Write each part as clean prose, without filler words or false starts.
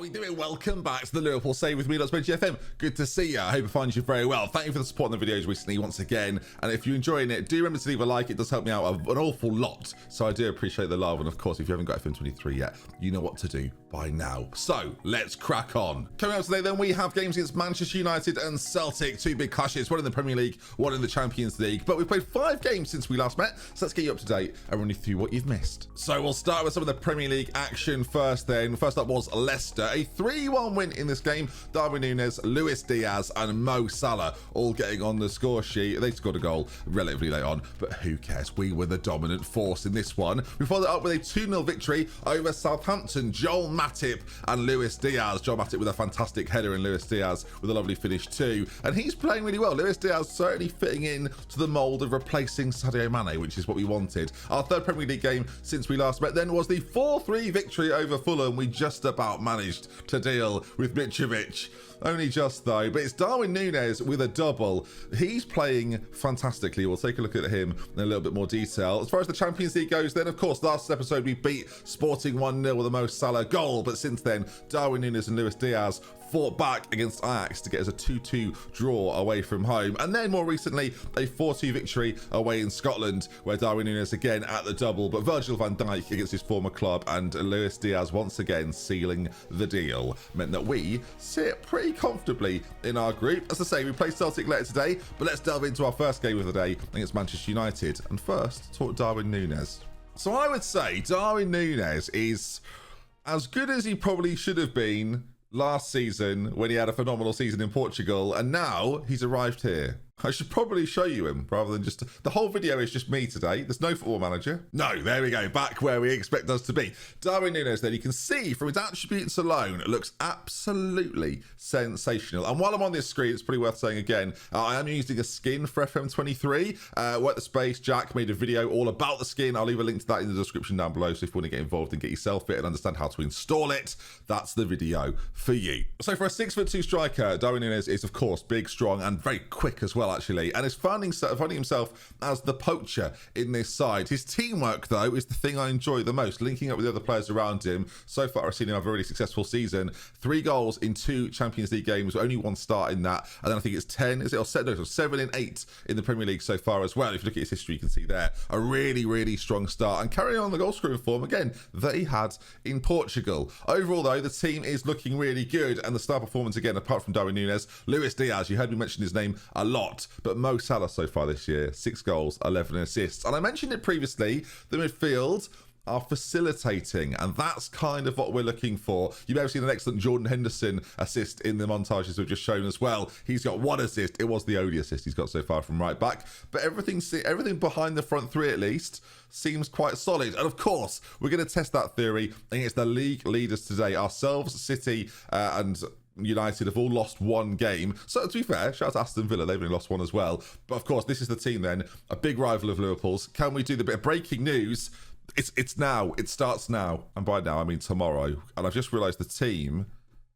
we doing? Welcome back to the Liverpool Save with me, DoctorBenjy FM. Good to see you. I hope it finds you very well. Thank you for the support on the videos recently once again. And if you're enjoying it, do remember to leave a like. It does help me out an awful lot. So I do appreciate the love. And of course, if you haven't got FM23 yet, you know what to do by now. So let's crack on. Coming up today, then, we have games against Manchester United and Celtic. Two big clashes, one in the Premier League, one in the Champions League. But we've played 5 games since we last met. So let's get you up to date and run you through what you've missed. So we'll start with some of the Premier League action first then. First up was Leicester. A 3-1 win in this game. DARWIN, NUNEZ, Luis Diaz and Mo Salah all getting on the score sheet. They scored a goal relatively late on, but who cares? We were the dominant force in this one. We followed it up with a 2-0 victory over Southampton. Joel Matip and Luis Diaz. Joel Matip with a fantastic header and Luis Diaz with a lovely finish too. And he's playing really well. Luis Diaz certainly fitting in to the mould of replacing Sadio Mane, which is what we wanted. Our third Premier League game since we last met then was the 4-3 victory over Fulham. We just about managed to deal with Mitrovic. Only just though, but it's DARWIN NUNEZ with a double. He's playing fantastically. We'll take a look at him in a little bit more detail. As far as the Champions League goes, then of course, last episode we beat Sporting 1-0 with a Mo Salah goal, but since then, DARWIN NUNEZ and Luis Diaz fought back against Ajax to get us a 2-2 draw away from home. And then more recently, a 4-2 victory away in Scotland, where DARWIN NUNEZ again at the double, but Virgil van Dijk against his former club and Luis Diaz once again sealing the deal, meant that we sit pretty comfortably in our group. As I say, we play Celtic later today, but let's delve into our first game of the day against Manchester United. And first, talk DARWIN NUNEZ. So I would say DARWIN NUNEZ is as good as he probably should have been last season when he had a phenomenal season in Portugal, and now he's arrived here. I should probably show you him rather than just... The whole video is just me today. There's no football manager. No, there we go. Back where we expect us to be. DARWIN NUNEZ, then, you can see from his attributes alone, it looks absolutely sensational. And while I'm on this screen, it's pretty worth saying again, I am using a skin for FM23. Work the Space, Jack made a video all about the skin. I'll leave a link to that in the description down below. So if you want to get involved and get yourself fit and understand how to install it, that's the video for you. So for a 6'2" striker, DARWIN NUNEZ is, of course, big, strong, and very quick as well, actually, and is finding himself as the poacher in this side. His teamwork, though, is the thing I enjoy the most, linking up with the other players around him. So far, I've seen him have a really successful season. 3 goals in 2 Champions League games, only 1 start in that, and then I think it's 10, is it, or 7 in 8 in the Premier League so far as well. If you look at his history, you can see there a really, really strong start, and carrying on the goal scoring form, again, that he had in Portugal. Overall, though, the team is looking really good, and the star performance, again, apart from DARWIN NUNEZ, Luis Diaz, you heard me mention his name a lot, but Mo Salah so far this year, 6 goals, 11 assists. And I mentioned it previously, the midfield are facilitating, and that's kind of what we're looking for. You may have seen an excellent Jordan Henderson assist in the montages we've just shown as well. He's got 1 assist. It was the only assist he's got so far from right back, but everything behind the front 3 at least seems quite solid. And of course, we're going to test that theory against the league leaders today. Ourselves, City, and United have all lost 1 game. So to be fair, shout out to Aston Villa, they've only lost 1 as well. But of course, this is the team then, a big rival of Liverpool's. Can we do the bit of breaking news? It's now. It starts now. And by now, I mean tomorrow. And I've just realised the team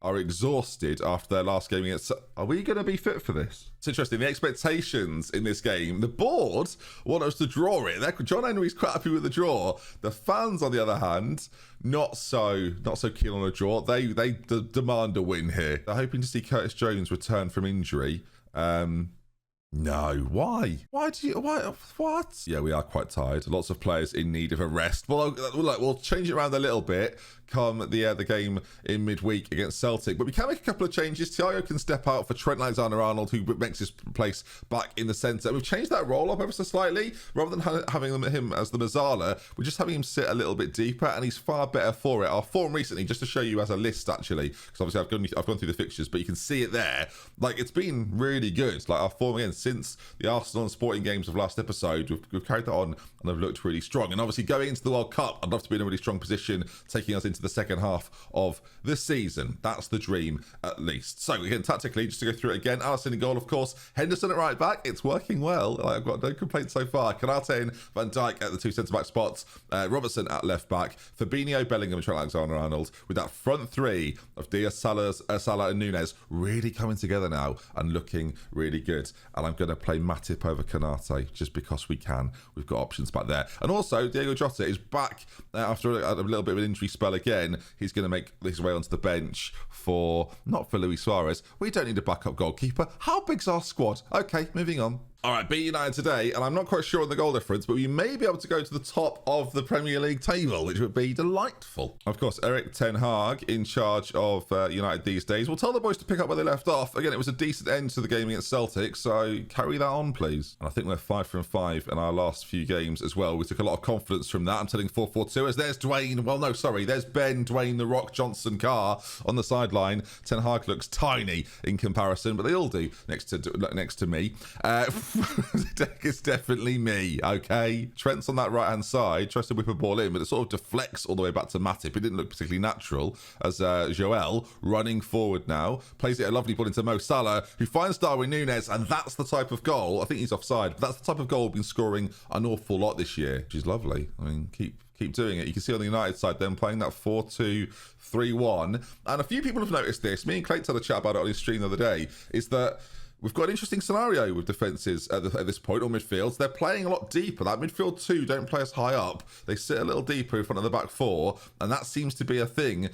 are exhausted after their last game against... Are we going to be fit for this? It's interesting. The expectations in this game, the board want us to draw it. John Henry's quite happy with the draw. The fans, on the other hand, not so keen on a draw. They demand a win here. They're hoping to see Curtis Jones return from injury. No, why? What? Yeah, we are quite tired. Lots of players in need of a rest. Well, we'll change it around a little bit come the game in midweek against Celtic. But we can make a couple of changes. Thiago can step out for Trent Alexander-Arnold, who makes his place back in the centre. We've changed that role up ever so slightly. Rather than having him as the Mazzala, we're just having him sit a little bit deeper, and he's far better for it. Our form recently, just to show you as a list, actually, because obviously I've gone through the fixtures, but you can see it there. Like, it's been really good. Like, our form, again, since the Arsenal and Sporting games of last episode, we've carried that on, and they've looked really strong. And obviously, going into the World Cup, I'd love to be in a really strong position, taking us into the second half of the season. That's the dream, at least. So again, tactically, just to go through it again, Alisson in goal, of course. Henderson at right back. It's working well. Like, I've got no complaints so far. Kanate and Van Dijk at the 2 centre-back spots. Robertson at left back. Fabinho, Bellingham, and Trent Alexander-Arnold, with that front 3 of Diaz, Salah, and NUNEZ really coming together now and looking really good. And and I'm going to play Matip over Konate just because we can. We've got options back there. And also, Diego Jota is back after a little bit of an injury spell again. He's going to make his way onto the bench not for Luis Suarez. We don't need a backup goalkeeper. How big's our squad? Okay, moving on. All right, beat United today, and I'm not quite sure on the goal difference, but we may be able to go to the top of the Premier League table, which would be delightful. Of course, Erik ten Hag in charge of United these days. We'll tell the boys to pick up where they left off. Again, it was a decent end to the game against Celtic, so carry that on, please. And I think we're 5 from 5 in our last few games as well. We took a lot of confidence from that. I'm telling 4-4-2 as there's Dwayne. Well, no, sorry. There's Ben, Dwayne, The Rock, Johnson, Carr on the sideline. Ten Hag looks tiny in comparison, but they all do next to me. It's definitely me, okay? Trent's on that right-hand side, tries to whip a ball in, but it sort of deflects all the way back to Matip. It didn't look particularly natural as Joel, running forward now, plays it a lovely ball into Mo Salah, who finds Darwin Núñez, and that's the type of goal, I think he's offside, but that's the type of goal we've been scoring an awful lot this year, which is lovely. I mean, keep doing it. You can see on the United side them playing that 4-2-3-1, and a few people have noticed this. Me and Clayton had a chat about it on his stream the other day, is that we've got an interesting scenario with defences at this point, or midfields. They're playing a lot deeper. That midfield two don't play as high up. They sit a little deeper in front of the back four, and that seems to be a thing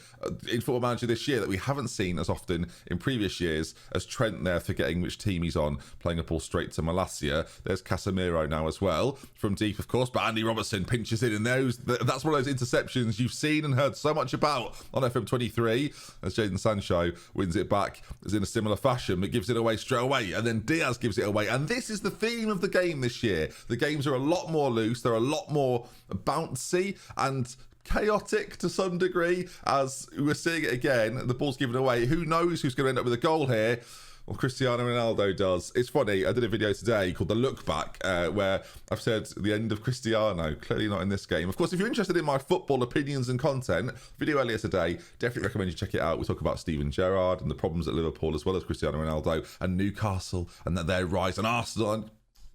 in Football Manager this year that we haven't seen as often in previous years, as Trent there forgetting which team he's on, playing a ball straight to Malacia. There's Casemiro now as well, from deep, of course, but Andy Robertson pinches in, and that's one of those interceptions you've seen and heard so much about on FM23, as Jadon Sancho wins it back as in a similar fashion, but gives it away straight away. And then Diaz gives it away. And this is the theme of the game this year. The games are a lot more loose. They're a lot more bouncy and chaotic to some degree, as we're seeing it again. The ball's given away. Who knows who's going to end up with a goal here? Well, Cristiano Ronaldo does. It's funny, I did a video today called The Look Back, where I've said the end of Cristiano, clearly not in this game. Of course, if you're interested in my football opinions and content, video earlier today, definitely recommend you check it out. We talk about Steven Gerrard and the problems at Liverpool, as well as Cristiano Ronaldo and Newcastle and their rise, and Arsenal.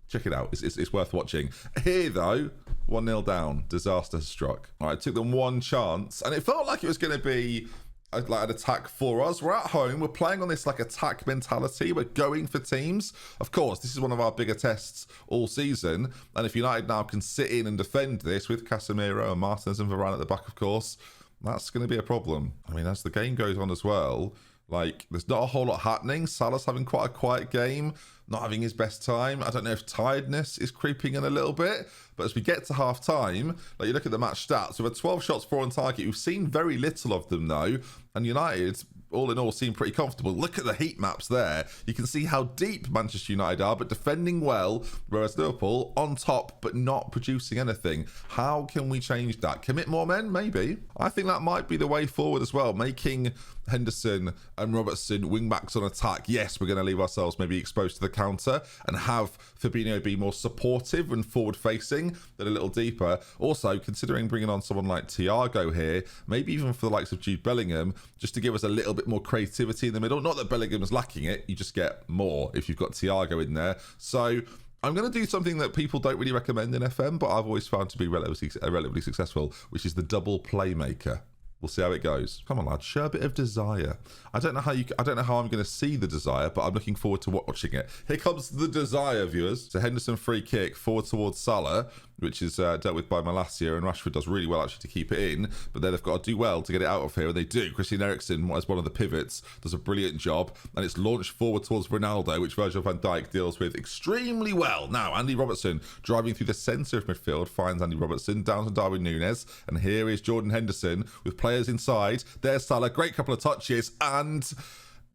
Check it out, it's worth watching. Here though, 1-0 down, disaster has struck. All right, it took them one chance, and it felt like it was going to be like an attack for us. We're at home, we're playing on this like attack mentality, we're going for teams. Of course, this is one of our bigger tests all season, and if United now can sit in and defend this with Casemiro and Martinez and Varane at the back, of course, that's going to be a problem. I mean, as the game goes on as well, like, there's not a whole lot happening. Salah's having quite a quiet game, not having his best time. I don't know if tiredness is creeping in a little bit, but as we get to half time, like, you look at the match stats, we've had 12 shots, 4 on target. We've seen very little of them though, and United, all in all, seem pretty comfortable. Look at the heat maps there. You can see how deep Manchester United are, but defending well, whereas Liverpool on top, but not producing anything. How can we change that? Commit more men? Maybe. I think that might be the way forward as well, making Henderson and Robertson wing-backs on attack. Yes, we're going to leave ourselves maybe exposed to the counter and have Fabinho be more supportive and forward-facing than a little deeper. Also, considering bringing on someone like Thiago here, maybe even for the likes of Jude Bellingham, just to give us a little bit more creativity in the middle. Not that Bellingham is lacking it, you just get more if you've got Thiago in there. So I'm going to do something that people don't really recommend in FM, but I've always found to be relatively successful, which is the double playmaker. We'll see how it goes. Come on, lad, show a bit of desire. I don't know how I'm going to see the desire, but I'm looking forward to watching it. Here comes the desire, viewers. So Henderson free kick forward towards Salah, which is dealt with by Malacia, and Rashford does really well actually to keep it in, but then they've got to do well to get it out of here, and they do. Christian Eriksen, as one of the pivots, does a brilliant job, and it's launched forward towards Ronaldo, which Virgil van Dijk deals with extremely well. Now, Andy Robertson driving through the centre of midfield finds Andy Robertson down to Darwin Núñez, and here is Jordan Henderson with players inside. There's Salah, great couple of touches, and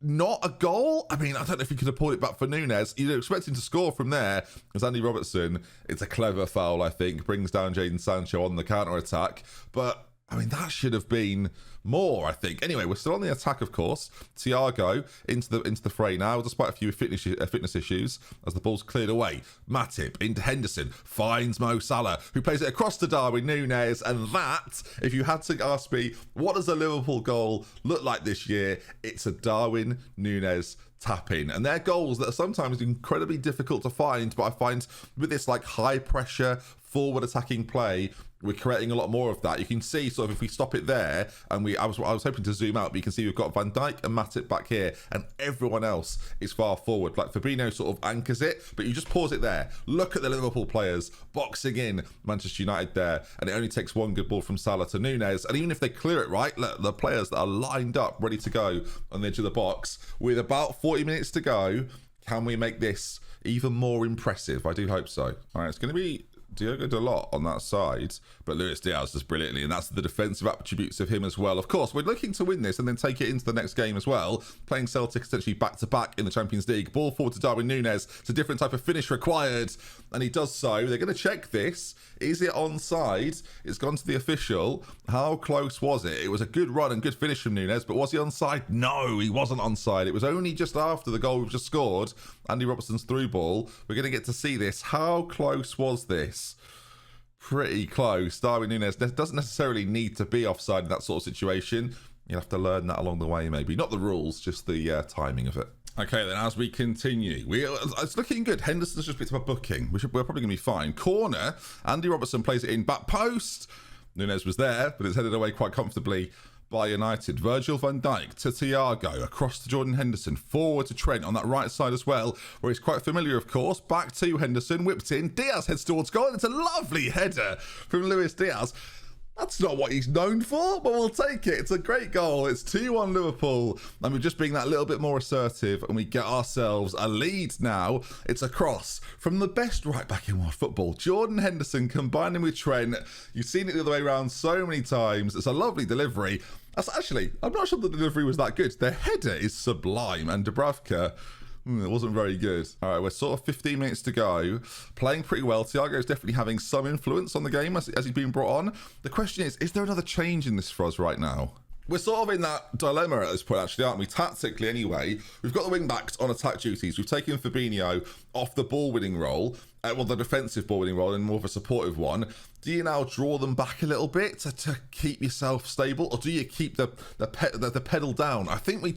not a goal. I mean, I don't know if he could have pulled it back for Núñez. You'd expect him to score from there. As Andy Robertson, it's a clever foul, I think, brings down Jadon Sancho on the counter-attack. But, I mean, that should have been more, I think. Anyway, we're still on the attack, of course. Thiago into the fray now, despite a few fitness issues, as the ball's cleared away. Matip into Henderson, finds Mo Salah, who plays it across to Darwin Núñez, and that, if you had to ask me, what does a Liverpool goal look like this year? It's a Darwin Núñez tap in, and they're goals that are sometimes incredibly difficult to find, but I find with this like high pressure forward attacking play, we're creating a lot more of that. You can see sort of if we stop it there, and I was hoping to zoom out, but you can see we've got Van Dijk and Matip back here, and everyone else is far forward. Like Fabinho sort of anchors it, but you just pause it there. Look at the Liverpool players boxing in Manchester United there, and it only takes one good ball from Salah to Nunez, and even if they clear it right, look, the players that are lined up ready to go on the edge of the box with about 40 minutes to go. Can we make this even more impressive? I do hope so. All right, it's going to be Diogo Dalot on that side, but Luis Diaz does brilliantly, and that's the defensive attributes of him as well. Of course, we're looking to win this and then take it into the next game as well, playing Celtic essentially back-to-back in the Champions League. Ball forward to Darwin Nunez. It's a different type of finish required, and he does so. They're going to check this. Is it onside? It's gone to the official. How close was it? It was a good run and good finish from Nunez, but was he onside? No, he wasn't onside. It was only just after the goal we've just scored, Andy Robertson's through ball. We're going to get to see this. How close was this? Pretty close. Darwin Nunez doesn't necessarily need to be offside in that sort of situation. You'll have to learn that along the way, maybe. Not the rules, just the timing of it. Okay, then as we continue, it's looking good. Henderson's just picked up a booking. We're probably going to be fine. Corner, Andy Robertson plays it in back post. Nunez was there, but it's headed away quite comfortably by United. Virgil van Dijk to Thiago, across to Jordan Henderson, forward to Trent on that right side as well, where he's quite familiar, of course. Back to Henderson, whipped in. Diaz heads towards goal, and it's a lovely header from Luis Diaz. That's not what he's known for, but we'll take it. It's a great goal. It's 2-1 Liverpool, and we're just being that little bit more assertive, and we get ourselves a lead now. It's a cross from the best right back in world football, Jordan Henderson, combining with Trent. You've seen it the other way around so many times. It's a lovely delivery. I'm not sure the delivery was that good. The header is sublime, and Dubravka, it wasn't very good. All right, we're sort of 15 minutes to go. Playing pretty well. Thiago's definitely having some influence on the game as he's been brought on. The question is there another change in this for us right now? We're sort of in that dilemma at this point, actually, aren't we? Tactically, anyway. We've got the wing-backs on attack duties. We've taken Fabinho off the ball-winning role, the defensive ball-winning role, and more of a supportive one. Do you now draw them back a little bit to keep yourself stable, or do you keep the pedal down? I think we'll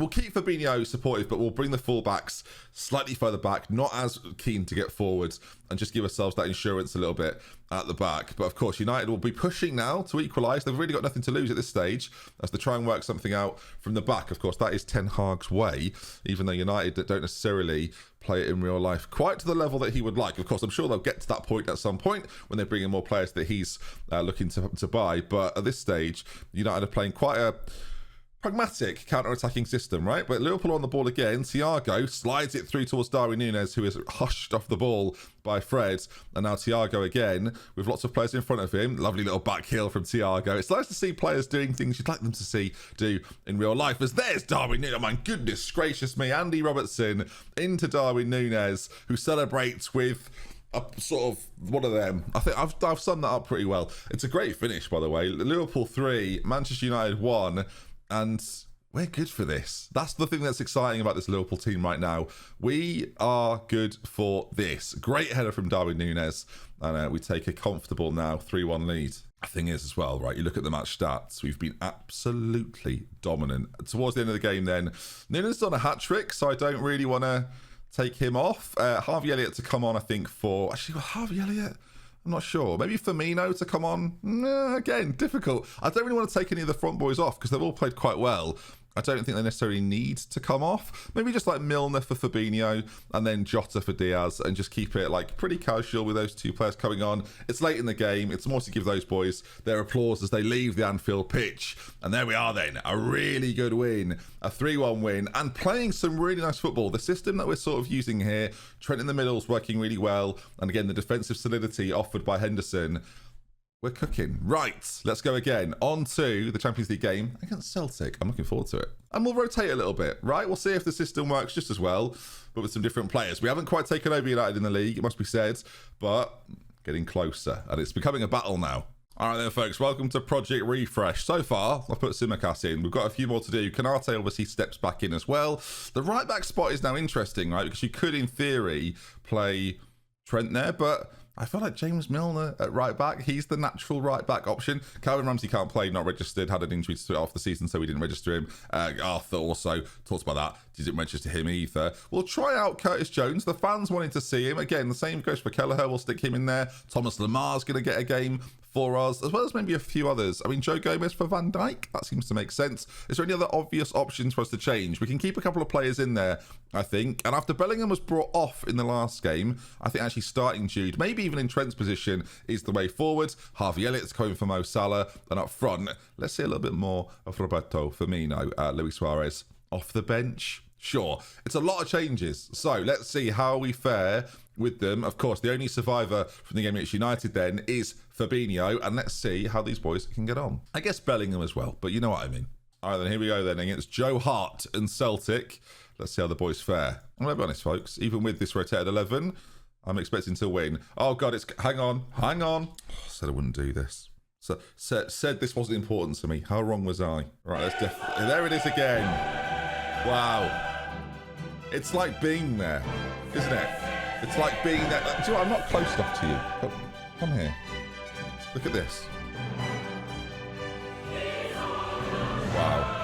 keep Fabinho supportive, but we'll bring the fullbacks slightly further back, not as keen to get forwards, and just give ourselves that insurance a little bit at the back. But of course, United will be pushing now to equalise. They've really got nothing to lose at this stage as they try and work something out from the back. Of course, that is Ten Hag's way, even though United don't necessarily play it in real life quite to the level that he would like. Of course, I'm sure they'll get to that point at some point when they bring in more players that he's looking to buy. But at this stage, United are playing quite a pragmatic counter-attacking system, right? But Liverpool on the ball again. Thiago slides it through towards Darwin Nunez, who is hushed off the ball by Fred. And now Thiago again, with lots of players in front of him. Lovely little back heel from Thiago. It's nice to see players doing things you'd like them to do in real life. As there's Darwin Nunez. Oh, my goodness gracious me. Andy Robertson into Darwin Nunez, who celebrates with a sort of one of them. I think I've summed that up pretty well. It's a great finish, by the way. Liverpool 3, Manchester United 1. And we're good for this. That's the thing that's exciting about this Liverpool team right now. We are good for this. Great header from Darwin Nunez. And we take a comfortable now 3-1 lead. The thing is as well, right, you look at the match stats, we've been absolutely dominant. Towards the end of the game then, Nunez done a hat-trick, so I don't really want to take him off. Harvey Elliott to come on, I think, for... Actually, Harvey Elliott... I'm not sure. Maybe Firmino to come on. Again, difficult. I don't really want to take any of the front boys off because they've all played quite well. I don't think they necessarily need to come off. Maybe just like Milner for Fabinho and then Jota for Diaz and just keep it like pretty casual with those two players coming on. It's late in the game. It's more to give those boys their applause as they leave the Anfield pitch. And there we are then. A really good win. A 3-1 win and playing some really nice football. The system that we're sort of using here, Trent in the middle is working really well. And again, the defensive solidity offered by Henderson. We're cooking. Right, let's go again. On to the Champions League game against Celtic. I'm looking forward to it. And we'll rotate a little bit, right? We'll see if the system works just as well, but with some different players. We haven't quite taken over United in the league, it must be said, but getting closer. And it's becoming a battle now. All right then, folks, welcome to Project Refresh. So far, I've put Tsimikas in. We've got a few more to do. Konate obviously steps back in as well. The right-back spot is now interesting, right? Because you could, in theory, play Trent there, but I feel like James Milner at right back, he's the natural right back option. Calvin Ramsey can't play, not registered, had an injury to start off the season, so we didn't register him. Arthur also talked about that, didn't register him either. We'll try out Curtis Jones. The fans wanted to see him. Again, the same goes for Kelleher. We'll stick him in there. Thomas Lamar's going to get a game for us, as well as maybe a few others. I mean, Joe Gomez for Van Dijk, that seems to make sense. Is there any other obvious options for us to change? We can keep a couple of players in there, I think. And after Bellingham was brought off in the last game, I think actually starting Jude, maybe even in Trent's position, is the way forward. Harvey Elliott's coming for Mo Salah. And up front, let's see a little bit more of Roberto Firmino, Luis Suarez off the bench. Sure, it's a lot of changes. So let's see how we fare with them. Of course, the only survivor from the game against United then is Fabinho, and let's see how these boys can get on. I guess Bellingham as well, but you know what I mean. All right, then here we go then against Joe Hart and Celtic. Let's see how the boys fare. I'm going to be honest, folks, even with this rotated 11, I'm expecting to win. Oh, God, it's... Hang on. Oh, I said I wouldn't do this. So, said this wasn't important to me. How wrong was I? Right, let's definitely... There it is again. Wow. It's like being there, isn't it? It's like being there. Do you know what? I'm not close enough to you. Come here. Look at this. Wow.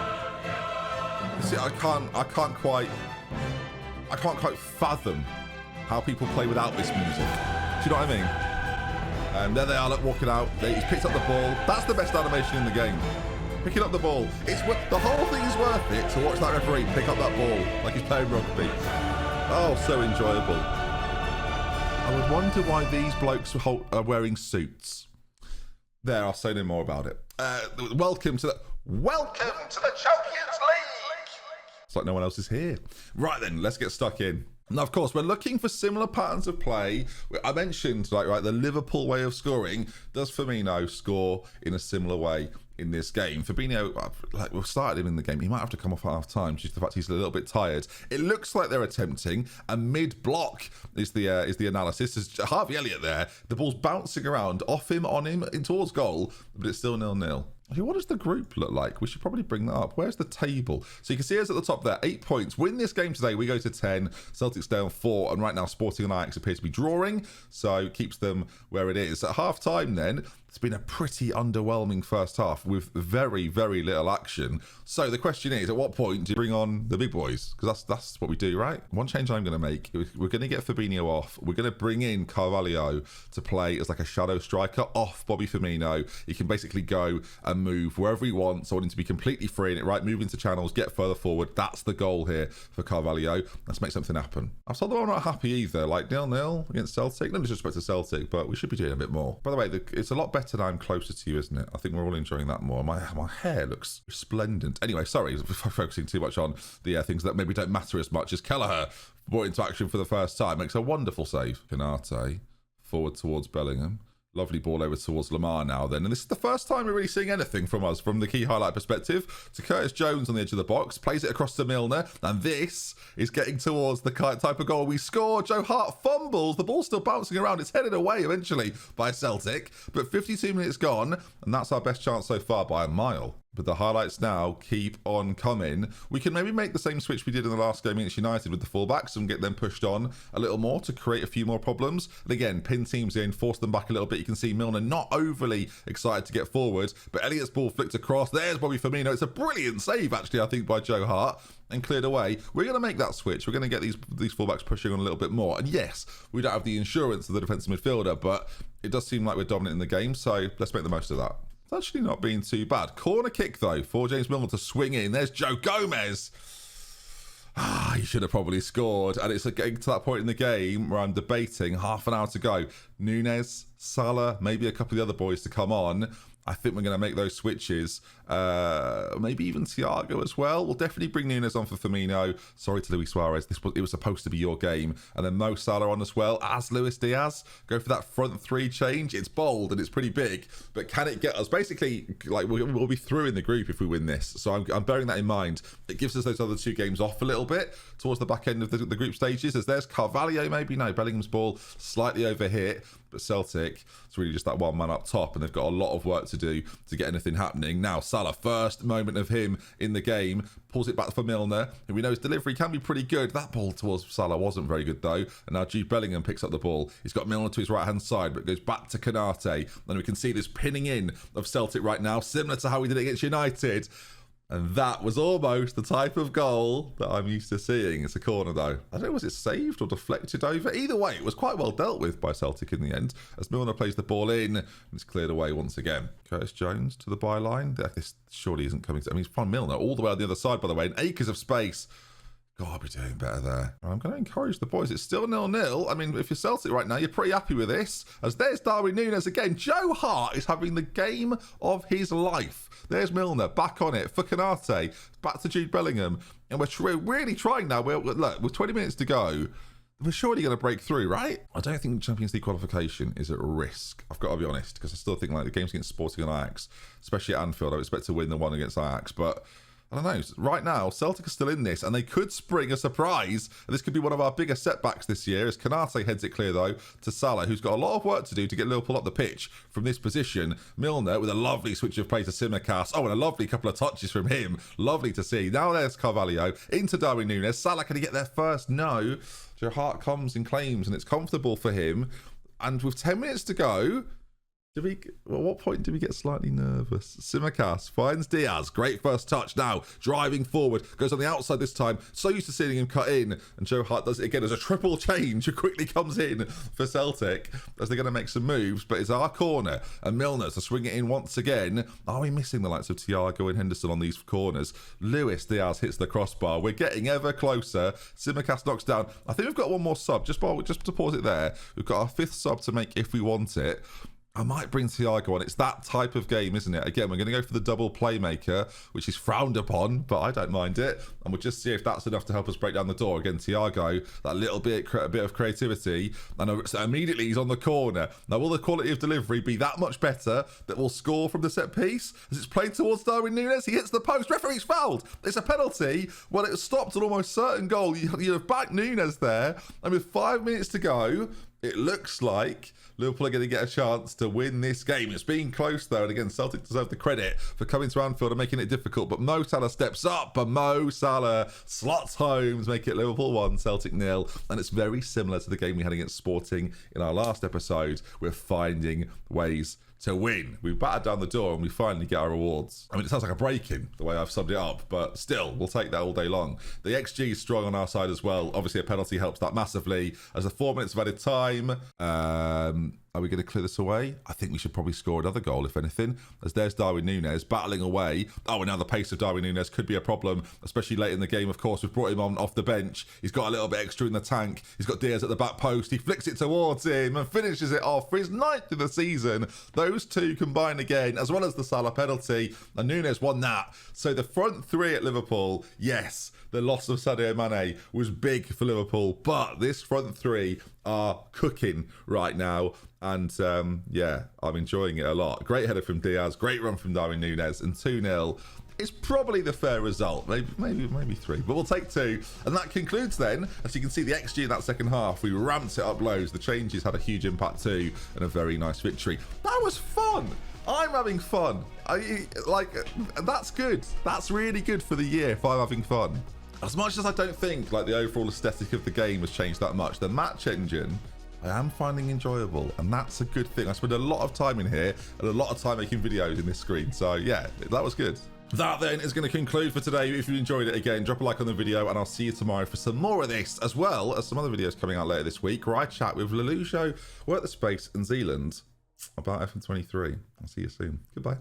You see, I can't quite fathom how people play without this music. Do you know what I mean? And there they are, look, walking out. He's picked up the ball. That's the best animation in the game. Picking up the ball. The whole thing is worth it to watch that referee pick up that ball like he's playing rugby. Oh, so enjoyable. I would wonder why these blokes are wearing suits. There, I'll say no more about it. Welcome to the Champions League. It's like no one else is here. Right then, let's get stuck in. Now, of course, we're looking for similar patterns of play. I mentioned, the Liverpool way of scoring. Does Firmino score in a similar way in this game? Fabinho, we've started him in the game. He might have to come off at half time due to the fact he's a little bit tired. It looks like they're attempting a mid-block is the analysis. There's Harvey Elliott there. The ball's bouncing around off him, on him, in towards goal, but it's still 0-0. What does the group look like? We should probably bring that up. Where's the table? So you can see us at the top there, 8 points. Win this game today, we go to 10. Celtics down 4, and right now Sporting and Ajax appear to be drawing, so keeps them where it is. At half-time then, it's been a pretty underwhelming first half with very, very little action. So the question is, at what point do you bring on the big boys? Because that's what we do, right? One change I'm going to make, we're going to get Fabinho off. We're going to bring in Carvalho to play as like a shadow striker off Bobby Firmino. He can basically go and move wherever he wants. I want him to be completely free in it, right? Move into channels, get further forward. That's the goal here for Carvalho. Let's make something happen. I've told them I'm not happy either. Like 0-0 against Celtic. No disrespect to Celtic, but we should be doing a bit more. By the way, it's a lot better now I'm closer to you, isn't it? I think we're all enjoying that more. My hair looks resplendent. Anyway, sorry, focusing too much on the things that maybe don't matter as much as Kelleher brought into action for the first time. Makes a wonderful save. Canate forward towards Bellingham. Lovely ball over towards Lamar now then. And this is the first time we're really seeing anything from us from the key highlight perspective. To Curtis Jones on the edge of the box. Plays it across to Milner. And this is getting towards the type of goal we score. Joe Hart fumbles. The ball's still bouncing around. It's headed away eventually by Celtic. But 52 minutes gone. And that's our best chance so far by a mile. But the highlights now keep on coming. We can maybe make the same switch we did in the last game against United with the fullbacks and get them pushed on a little more to create a few more problems. And again, pin teams in, force them back a little bit. You can see Milner not overly excited to get forward, but Elliott's ball flicked across. There's Bobby Firmino. It's a brilliant save, actually, I think, by Joe Hart, and cleared away. We're going to make that switch. We're going to get these fullbacks pushing on a little bit more. And yes, we don't have the insurance of the defensive midfielder, but it does seem like we're dominant in the game, so let's make the most of that. It's actually not been too bad. Corner kick, though, for James Milner to swing in. There's Joe Gomez. He should have probably scored. And it's getting to that point in the game where I'm debating, half an hour to go. NUNEZ, Salah, maybe a couple of the other boys to come on. I think we're going to make those switches. Maybe even Thiago as well. We'll definitely bring NUNEZ on for Firmino. Sorry to Luis Suarez. It was supposed to be your game. And then Mo Salah on as well as Luis Diaz. Go for that front three change. It's bold and it's pretty big. But can it get us? Basically, like we'll be through in the group if we win this. So I'm bearing that in mind. It gives us those other two games off a little bit towards the back end of the group stages. As there's Carvalho maybe. No, Bellingham's ball slightly overhit. But Celtic, it's really just that one man up top, and they've got a lot of work to do to get anything happening. Now, Salah, first moment of him in the game, pulls it back for Milner, who we know his delivery can be pretty good. That ball towards Salah wasn't very good, though. And now Jude Bellingham picks up the ball. He's got Milner to his right-hand side, but goes back to Konate. And we can see this pinning in of Celtic right now, similar to how we did it against United. And that was almost the type of goal that I'm used to seeing. It's a corner, though. I don't know, was it saved or deflected over? Either way, it was quite well dealt with by Celtic in the end, as Milner plays the ball in, and it's cleared away once again. Curtis Jones to the byline. This surely isn't coming to... I mean, he's from Milner all the way on the other side, by the way, and acres of space. God, I'll be doing better there. I'm going to encourage the boys. It's still 0-0. I mean, if you're Celtic right now, you're pretty happy with this. As there's Darwin Nunez again. Joe Hart is having the game of his life. There's Milner, back on it for Konate, back to Jude Bellingham. And we're really trying now. Look, with 20 minutes to go, we're surely going to break through, right? I don't think Champions League qualification is at risk. I've got to be honest, because I still think like the games against Sporting and Ajax, especially at Anfield, I expect to win the one against Ajax, but... I don't know. Right now, Celtic are still in this, and they could spring a surprise. And this could be one of our bigger setbacks this year, as Konate heads it clear, though, to Salah, who's got a lot of work to do to get Liverpool up the pitch from this position. Milner with a lovely switch of play to Tsimikas. Oh, and a lovely couple of touches from him. Lovely to see. Now there's Carvalho into Darwin Nunez. Salah, can he get there first? No. Joe Hart comes and claims, and it's comfortable for him. And with 10 minutes to go... at what point do we get slightly nervous? Tsimikas finds Diaz. Great first touch now. Driving forward. Goes on the outside this time. So used to seeing him cut in. And Joe Hart does it again as a triple change. Who quickly comes in for Celtic as they're going to make some moves. But it's our corner. And Milner to swing it in once again. Are we missing the likes of Thiago and Henderson on these corners? Luis Diaz hits the crossbar. We're getting ever closer. Tsimikas knocks down. I think we've got one more sub. Just to pause it there. We've got our 5th sub to make if we want it. I might bring Thiago on. It's that type of game, isn't it? Again, we're going to go for the double playmaker, which is frowned upon, but I don't mind it. And we'll just see if that's enough to help us break down the door. Again, Thiago, that little bit of creativity. And so immediately he's on the corner. Now, will the quality of delivery be that much better that we'll score from the set piece? As it's played towards Darwin Nunez, he hits the post. Referee's fouled. It's a penalty. Well, it was stopped an almost certain goal. You have backed Nunez there. And with 5 minutes to go, it looks like Liverpool are going to get a chance to win this game. It's been close, though, and again, Celtic deserve the credit for coming to Anfield and making it difficult, but Mo Salah steps up, and Mo Salah slots home to make it Liverpool 1, Celtic 0, and it's very similar to the game we had against Sporting in our last episode. We're finding ways to win. We battered down the door and we finally get our rewards. I mean, it sounds like a break-in, the way I've summed it up, but still, we'll take that all day long. The XG is strong on our side as well. Obviously, a penalty helps that massively. As the 4 minutes of added time, are we going to clear this away? I think we should probably score another goal, if anything, as there's Darwin Nunez battling away. Oh, and now the pace of Darwin Nunez could be a problem, especially late in the game, of course. We've brought him on off the bench. He's got a little bit extra in the tank. He's got Diaz at the back post. He flicks it towards him and finishes it off for his 9th of the season. Those two combine again, as well as the Salah penalty, and Nunez won that. So the front three at Liverpool, yes, the loss of Sadio Mane was big for Liverpool, but this front three are cooking right now. And yeah, I'm enjoying it a lot. Great header from Diaz, great run from Darwin Nunez, and 2-0 is probably the fair result. Maybe 3, but we'll take 2. And that concludes then, as you can see, the XG in that second half. We ramped it up loads. The changes had a huge impact too, and a very nice victory. That was fun. I'm having fun. That's good. That's really good for the year if I'm having fun. As much as I don't think like the overall aesthetic of the game has changed that much, the match engine I am finding enjoyable, and that's a good thing. I spend a lot of time in here and a lot of time making videos in this screen, so yeah, that was good. That then is going to conclude for today. If you enjoyed it, again, drop a like on the video, and I'll see you tomorrow for some more of this, as well as some other videos coming out later this week where I chat with Lelujo, Work the Space, and Zealand about FM23. I'll see you soon. Goodbye.